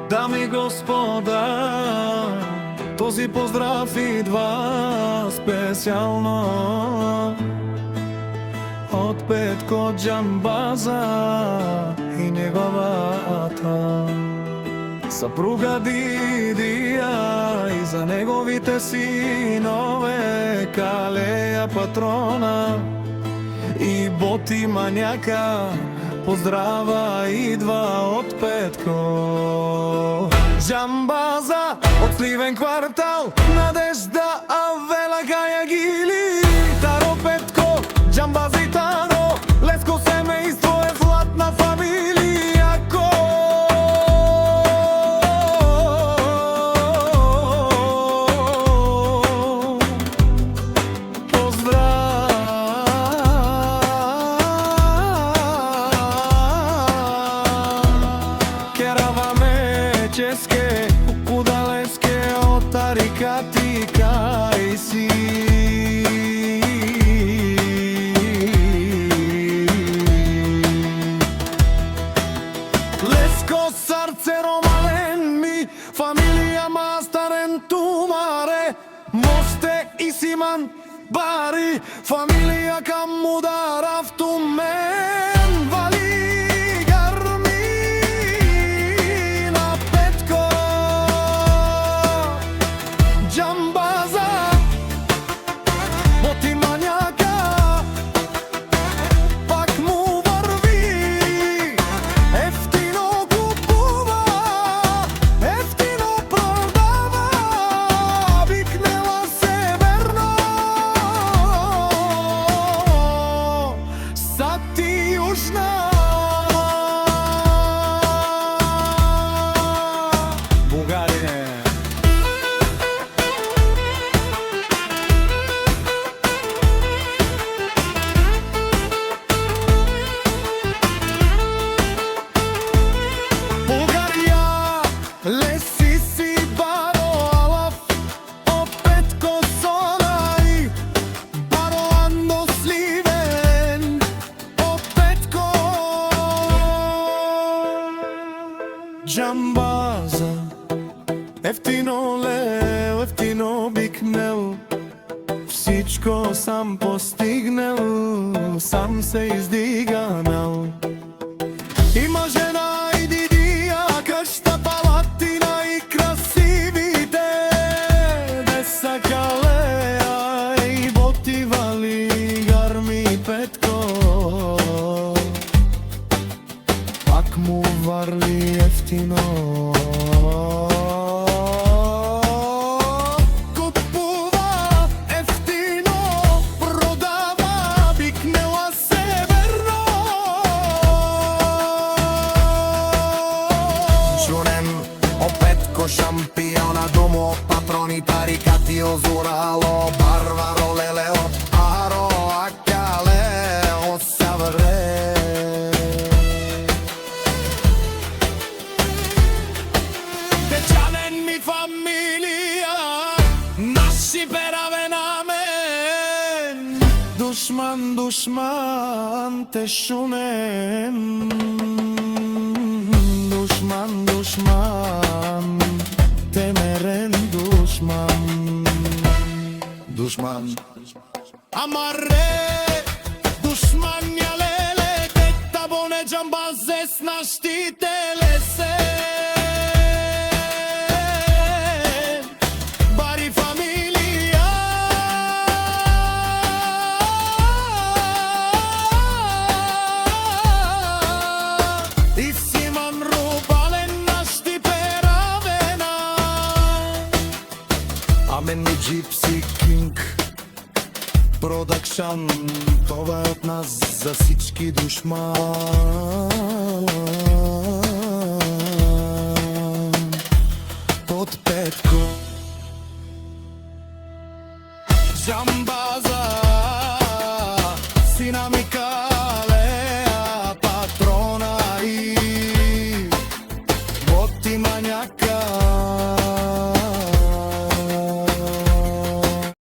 Дами и господа, този поздрав идва специјално од Петко Џамбаза и неговата сапруга Дидија и за неговите синове Калеја Патрона и Боти Мањака. Поздрава идва од Петко Џамбаза, од Сливен квартал, Надежда, Авела, Гаја, Гили, Таро, Петко Џамбаза и Таро, Леско семејство е златна фамилија. Ческе, Кудалеске, Отарикати, Кајси. Леско, Сарце, Ромален ми, фамилија Мастарен, Тумаре, Мосте и Симан, Бари, фамилија Камударав, Тумен, Вали. Џамбаза, ефтино лео, ефтино бикнел, всичко сам постигнел, сам се издиганал. Има жена и Дидија, къща, палатина и красивите деца Калеја и Боти, Вали, Гарми и Петко. Пак му варли ефтино, купува ефтино, продава, бикнела северно. Чунен о Петко шампиона, думо патрони, тарикати, озурало, барваро, лелео, аро, акалео, савре. Фамилија, наши пераве на мен. Душман, душман, те шунем. Душман, душман, те мерен душман. Душман Амаре, душман ја леле, тета боне Џамбазе с наштителе се. Амен ми Джипси Кинг Продакшн, това е от нас за всички душман. От Петко Џамбаза, сина ми